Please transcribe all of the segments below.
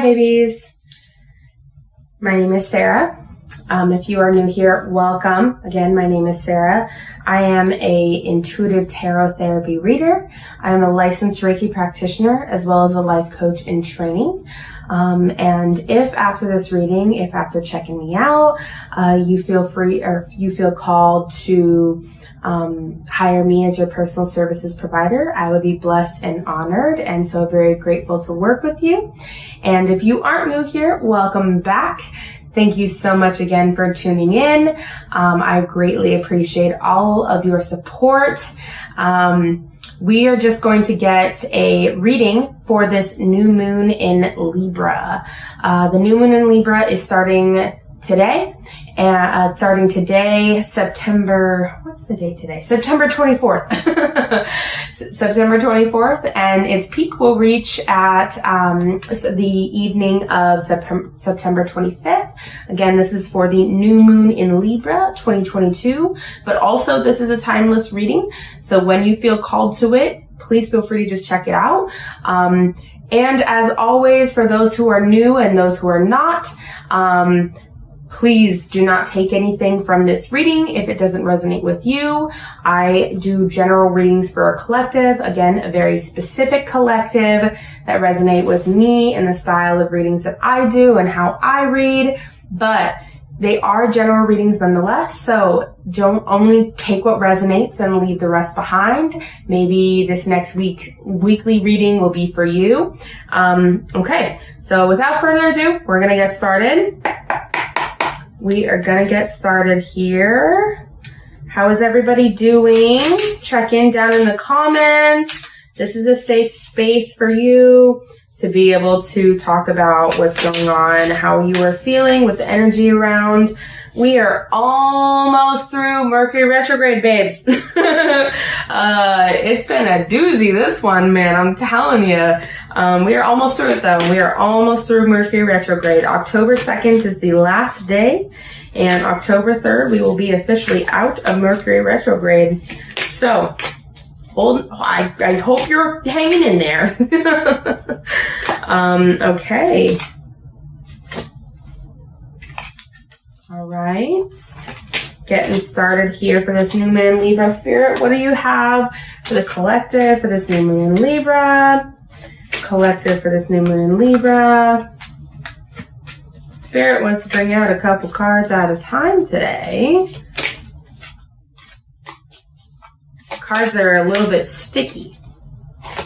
babies. My name is Sarah. If you are new here, welcome. Again, my name is Sarah. I am a intuitive tarot therapy reader. I am a licensed Reiki practitioner as well as a life coach in training. And if after this reading, if after checking me out, you feel free or if you feel called to hire me as your personal services provider, I would be blessed and honored, and so very grateful to work with you. And if you aren't new here, welcome back. Thank you so much again for tuning in. I greatly appreciate all of your support. We are just going to get a reading for this new moon in Libra. The new moon in Libra is starting today. Starting today, September, what's the date today? September 24th. September 24th, and its peak will reach at the evening of September 25th. Again, this is for the new moon in Libra 2022, but also this is a timeless reading. So when you feel called to it, please feel free to just check it out. And as always, for those who are new and those who are not, please do not take anything from this reading if it doesn't resonate with you. I do general readings for a collective, again, a very specific collective that resonate with me and the style of readings that I do and how I read, but they are general readings nonetheless, so don't only take what resonates and leave the rest behind. Maybe this next weekly reading will be for you. Okay, so without further ado, we're going to get started. We are going to get started here. How is everybody doing? Check in down in the comments. This is a safe space for you to be able to talk about what's going on, how you are feeling with the energy around. We are almost through Mercury retrograde, babes. It's been a doozy, this one, man. I'm telling you. We are almost through it, though. We are almost through Mercury retrograde. October 2nd is the last day, and October 3rd, we will be officially out of Mercury retrograde. So, I hope you're hanging in there. Okay. All right, getting started here for this new moon in Libra. Spirit, what do you have for the collective for this new moon in Libra? Collective for this new moon in Libra. Spirit wants to bring out a couple cards at a time today. Cards that are a little bit sticky.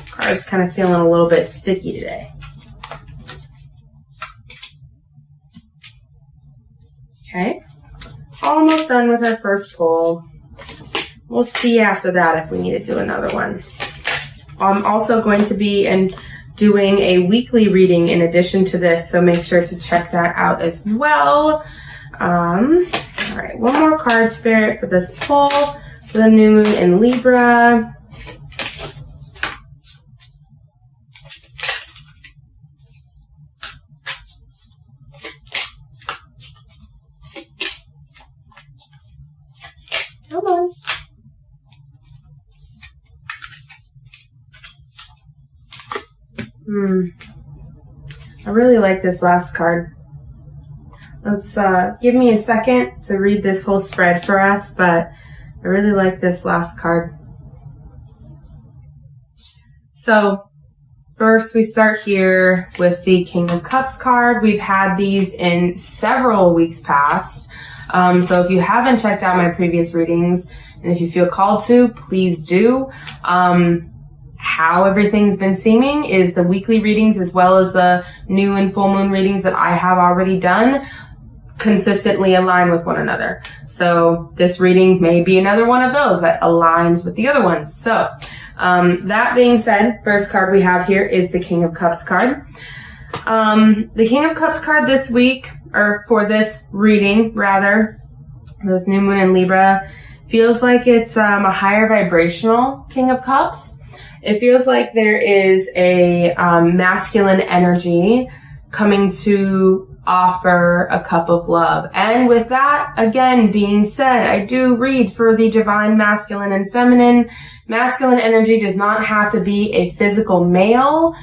Cards kind of feeling a little bit sticky today. Okay, almost done with our first pull. We'll see after that if we need to do another one. I'm also going to be doing a weekly reading in addition to this, so make sure to check that out as well. All right, one more card, Spirit, for this pull for the new moon in Libra. Come on. I really like this last card. Let's give me a second to read this whole spread for us, but I really like this last card. So first we start here with the King of Cups card. We've had these in several weeks past. So if you haven't checked out my previous readings, and if you feel called to, please do. How everything's been seeming is the weekly readings as well as the new and full moon readings that I have already done consistently align with one another. So this reading may be another one of those that aligns with the other ones. So that being said, first card we have here is the King of Cups card. The King of Cups card this week, or for this reading rather, this new moon in Libra, feels like it's a higher vibrational King of Cups. It feels like there is a masculine energy coming to offer a cup of love. And with that, again, being said, I do read for the divine masculine and feminine. Masculine energy does not have to be a physical male.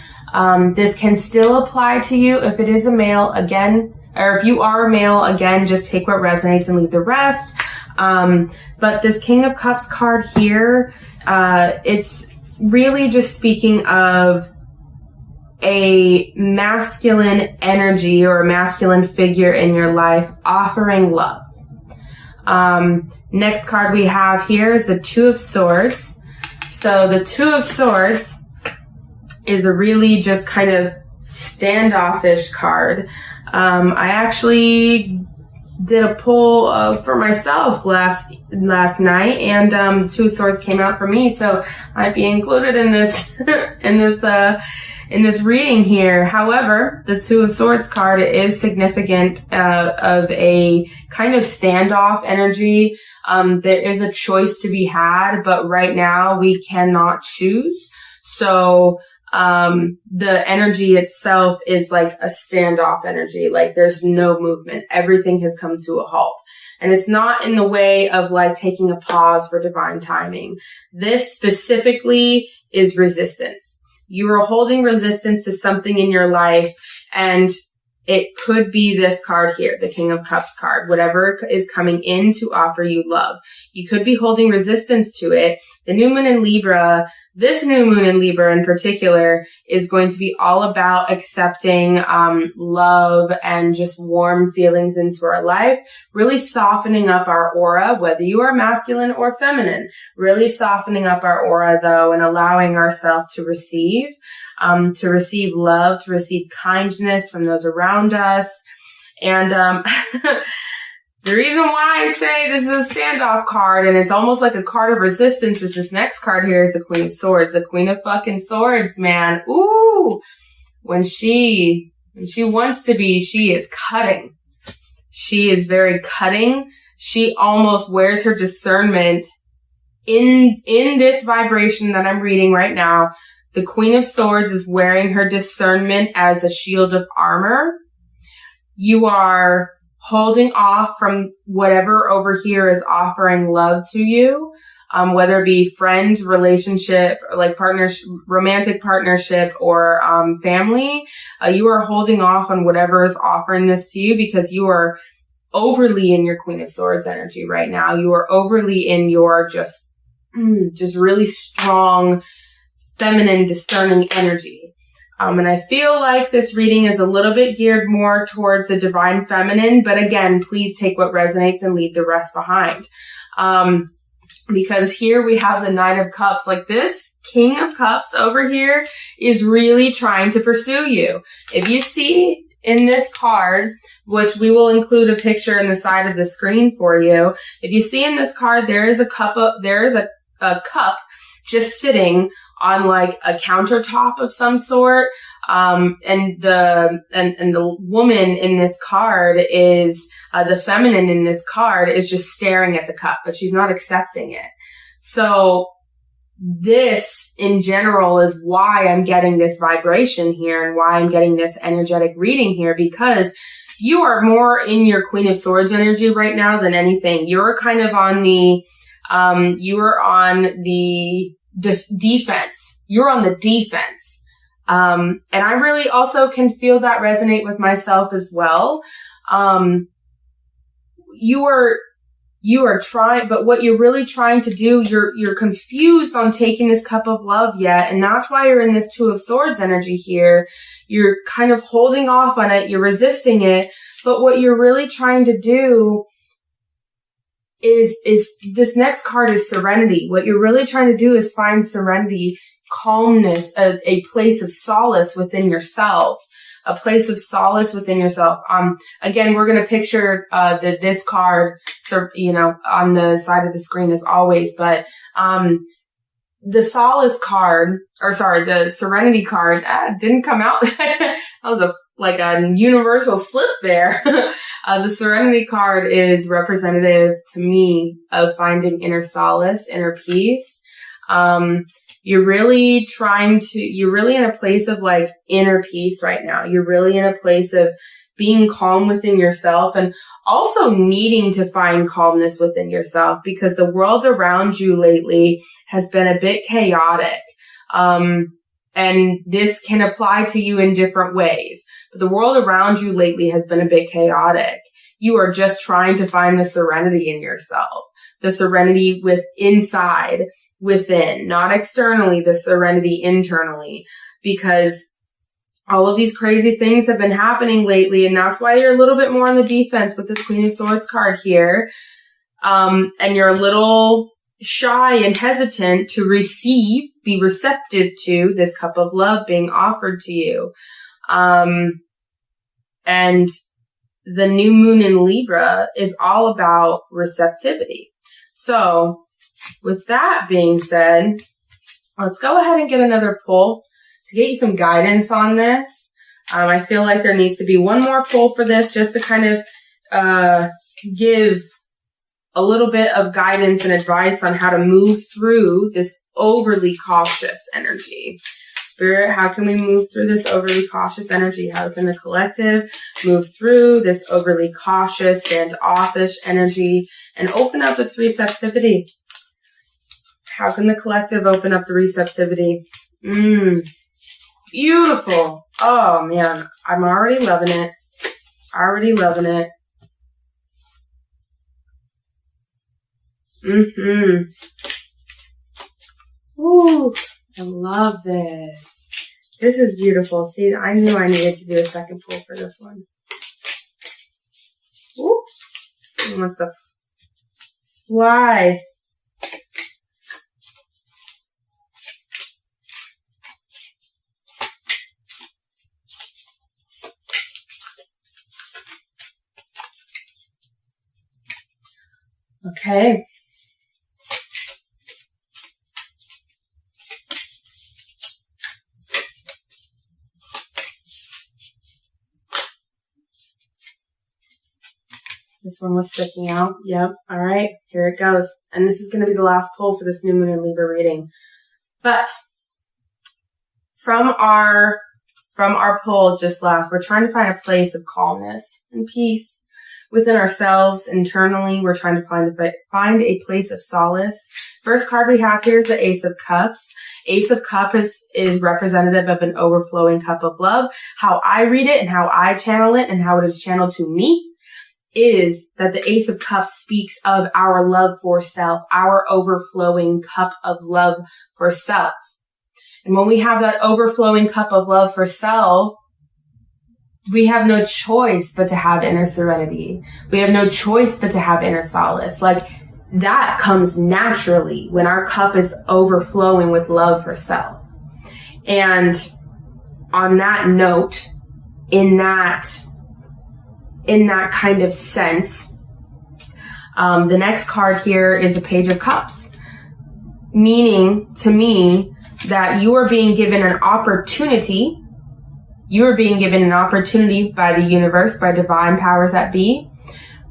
This can still apply to you if it is a male, again, or if you are a male, again, just take what resonates and leave the rest. But this King of Cups card here, it's really just speaking of a masculine energy or a masculine figure in your life offering love. Next card we have here is the Two of Swords. So the Two of Swords is a really just kind of standoffish card. I actually did a poll for myself last night, and Two of Swords came out for me, so I'd be included in this in this reading here. However, the Two of Swords card is significant of a kind of standoff energy. There is a choice to be had, but right now we cannot choose. So the energy itself is like a standoff energy. Like there's no movement. Everything has come to a halt. And it's not in the way of like taking a pause for divine timing. This specifically is resistance. You are holding resistance to something in your life, and it could be this card here, the King of Cups card, whatever is coming in to offer you love. You could be holding resistance to it. The new moon in Libra, this new moon in Libra in particular, is going to be all about accepting love and just warm feelings into our life, really softening up our aura, whether you are masculine or feminine, really softening up our aura though, and allowing ourselves to receive love, to receive kindness from those around us. And the reason why I say this is a standoff card, and it's almost like a card of resistance, is this next card here is the Queen of Swords. The Queen of fucking Swords, man. Ooh! When she wants to be, she is cutting. She is very cutting. She almost wears her discernment in this vibration that I'm reading right now. The Queen of Swords is wearing her discernment as a shield of armor. You are holding off from whatever over here is offering love to you, whether it be friend, relationship, like partnership, romantic partnership, or family. You are holding off on whatever is offering this to you because you are overly in your Queen of Swords energy right now. You are overly in your just really strong, feminine, discerning energy. And I feel like this reading is a little bit geared more towards the divine feminine, but again, please take what resonates and leave the rest behind. Because here we have the Knight of Cups. Like this King of Cups over here is really trying to pursue you. If you see in this card, which we will include a picture in the side of the screen for you, if you see in this card, there is a cup just sitting on like a countertop of some sort. And the woman in this card is, the feminine in this card is just staring at the cup, but she's not accepting it. So this in general is why I'm getting this vibration here and why I'm getting this energetic reading here, because you are more in your Queen of Swords energy right now than anything. You're kind of on the, defense. You're on the defense. And I really also can feel that resonate with myself as well. You are trying, but what you're really trying to do, you're confused on taking this cup of love yet. And that's why you're in this Two of Swords energy here. You're kind of holding off on it. You're resisting it. But what you're really trying to do is this next card is serenity. What you're really trying to do is find serenity, calmness, a place of solace within yourself, a place of solace within yourself. Again, we're going to picture, this card, so, on the side of the screen as always, but, the solace card, the serenity card, didn't come out. That was a universal slip there. The serenity card is representative to me of finding inner solace, inner peace. You're really in a place of like inner peace right now. You're really in a place of being calm within yourself and also needing to find calmness within yourself because the world around you lately has been a bit chaotic. And this can apply to you in different ways. But the world around you lately has been a bit chaotic. You are just trying to find the serenity in yourself, the serenity within, not externally, the serenity internally, because all of these crazy things have been happening lately. And that's why you're a little bit more on the defense with this Queen of Swords card here. And you're a little shy and hesitant to be receptive to this cup of love being offered to you. And the new moon in Libra is all about receptivity. So with that being said, let's go ahead and get another pull to get you some guidance on this. I feel like there needs to be one more pull for this, just to kind of give a little bit of guidance and advice on how to move through this overly cautious energy. Spirit, how can we move through this overly cautious energy? How can the collective move through this overly cautious, standoffish energy and open up its receptivity? How can the collective open up the receptivity? Beautiful. Oh man, I'm already loving it. Ooh, I love this. This is beautiful. See, I knew I needed to do a second pull for this one. Ooh, it wants to fly. Okay. This one was sticking out. Yep. All right. Here it goes. And this is going to be the last pull for this new moon in Libra reading. But from our pull just last, we're trying to find a place of calmness and peace within ourselves internally. We're trying to find a place of solace. First card we have here is the Ace of Cups. Ace of Cups is representative of an overflowing cup of love. How I read it and how I channel it and how it is channeled to me is that the Ace of Cups speaks of our love for self, our overflowing cup of love for self. And when we have that overflowing cup of love for self, we have no choice but to have inner serenity. We have no choice but to have inner solace. Like, that comes naturally when our cup is overflowing with love for self. And on that note, in that kind of sense, the next card here is a Page of Cups, meaning to me that you are being given an opportunity. You are being given an opportunity by the universe, by divine powers that be,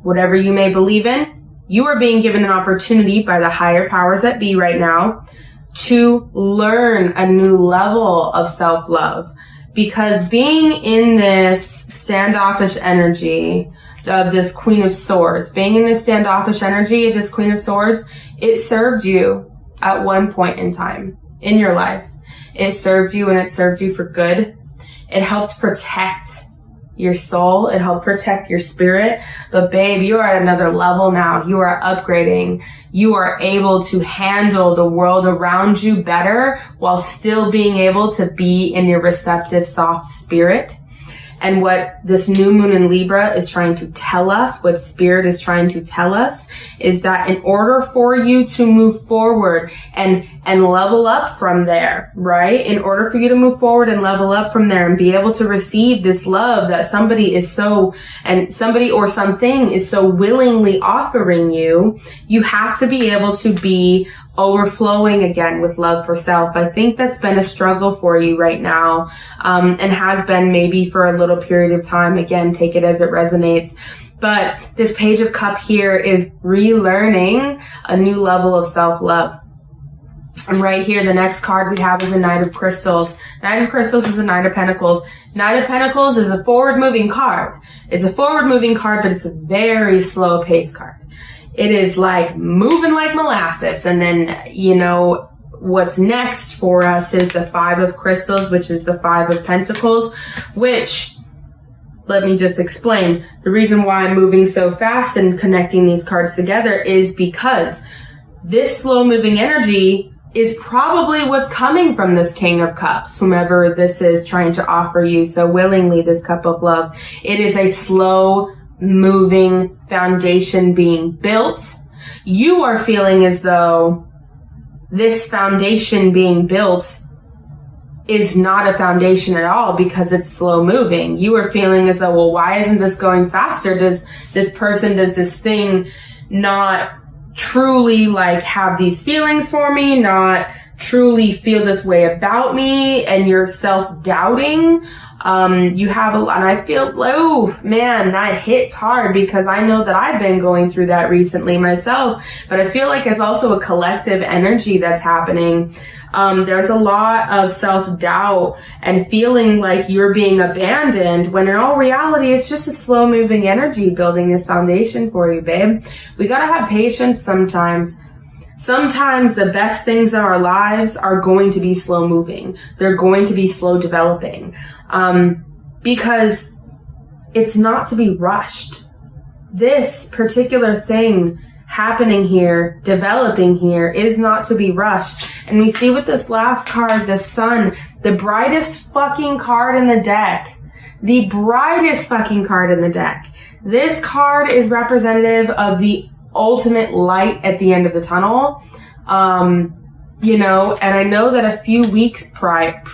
whatever you may believe in. You are being given an opportunity by the higher powers that be right now to learn a new level of self-love. Because being in this standoffish energy of this Queen of Swords, being in this standoffish energy of this Queen of Swords, it served you at one point in time in your life. It served you, and it served you for good. It helped protect your soul. It helped protect your spirit. But babe, you are at another level now. You are upgrading. You are able to handle the world around you better while still being able to be in your receptive, soft spirit. And what this new moon in Libra is trying to tell us, what Spirit is trying to tell us, is that in order for you to move forward and level up from there, right? In order for you to move forward and level up from there and be able to receive this love that somebody or something is so willingly offering you, you have to be able to be overflowing again with love for self. I think that's been a struggle for you right now, and has been maybe for a little period of time. Again, take it as it resonates. But this Page of Cup here is relearning a new level of self-love. And right here, the next card we have is a Knight of Crystals. Knight of Crystals is a Knight of Pentacles. Knight of Pentacles is a forward-moving card. It's a forward-moving card, but it's a very slow-paced card. It is like moving like molasses, and then, what's next for us is the 5 of Crystals, which is the 5 of Pentacles, which, let me just explain. The reason why I'm moving so fast and connecting these cards together is because this slow moving energy is probably what's coming from this King of Cups, whomever this is trying to offer you so willingly this cup of love. It is a slow moving foundation being built. You are feeling as though this foundation being built is not a foundation at all because it's slow moving. You are feeling as though, well, why isn't this going faster? Does this thing not truly like have these feelings for me, not truly feel this way about me, and you're self-doubting. You have and I feel, oh man, that hits hard because I know that I've been going through that recently myself, but I feel like it's also a collective energy that's happening. There's a lot of self-doubt and feeling like you're being abandoned when in all reality, it's just a slow moving energy building this foundation for you, babe. We gotta have patience sometimes. Sometimes the best things in our lives are going to be slow moving. They're going to be slow developing. Because it's not to be rushed. This particular thing happening here, developing here, is not to be rushed. And we see with this last card, the Sun, the brightest fucking card in the deck. The brightest fucking card in the deck. This card is representative of the ultimate light at the end of the tunnel. You know, and I know that a few weeks back,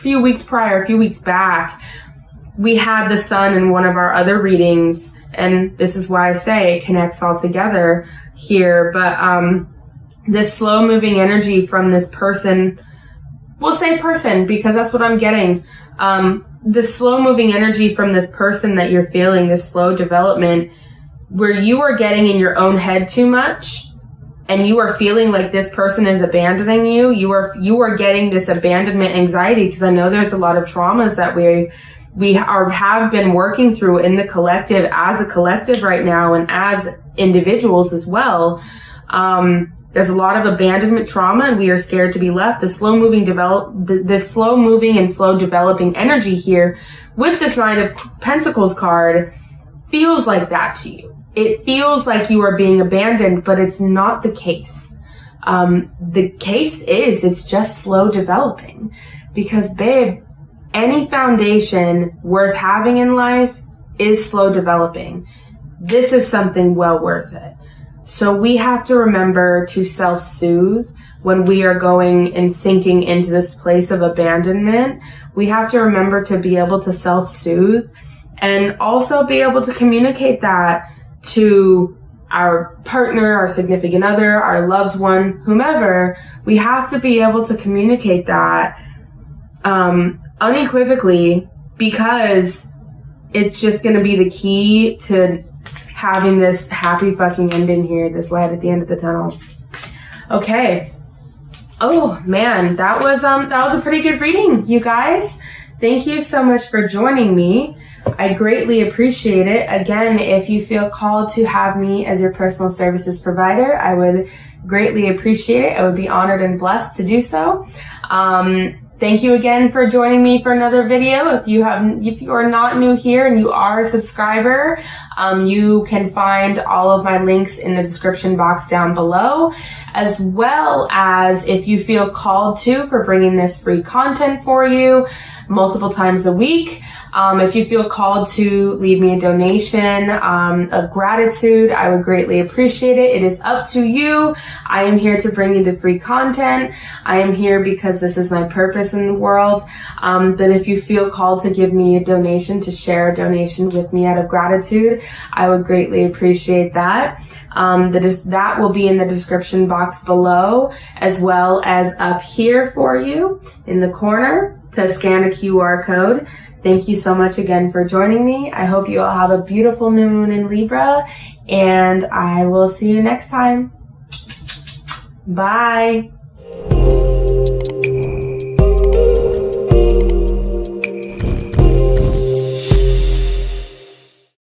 we had the Sun in one of our other readings, and this is why I say it connects all together here. But this slow moving energy from this person, we'll say person because that's what I'm getting. The slow moving energy from this person that you're feeling, this slow development, where you are getting in your own head too much and you are feeling like this person is abandoning you. You are getting this abandonment anxiety because I know there's a lot of traumas that we have been working through in the collective, as a collective right now, and as individuals as well. There's a lot of abandonment trauma, and we are scared to be left. The slow moving and slow developing energy here with this Knight of Pentacles card feels like that to you. It feels like you are being abandoned, but it's not the case. The case is it's just slow developing because, babe, any foundation worth having in life is slow developing. This is something well worth it. So we have to remember to self-soothe when we are going and sinking into this place of abandonment. We have to remember to be able to self-soothe and also be able to communicate that to our partner, our significant other, our loved one, whomever. We have to be able to communicate that unequivocally, because it's just going to be the key to having this happy fucking ending here, this light at the end of the tunnel. Okay. Oh man, that was a pretty good reading, you guys. Thank you so much for joining me. I greatly appreciate it. Again, if you feel called to have me as your personal services provider, I would greatly appreciate it. I would be honored and blessed to do so. Thank you again for joining me for another video. If you are not new here and you are a subscriber, you can find all of my links in the description box down below, as well as if you feel called to for bringing this free content for you multiple times a week. If you feel called to leave me a donation of gratitude, I would greatly appreciate it. It is up to you. I am here to bring you the free content. I am here because this is my purpose in the world. But if you feel called to give me a donation, to share a donation with me out of gratitude, I would greatly appreciate that. That will be in the description box below, as well as up here for you in the corner to scan a QR code. Thank you so much again for joining me. I hope you all have a beautiful new moon in Libra, and I will see you next time. Bye.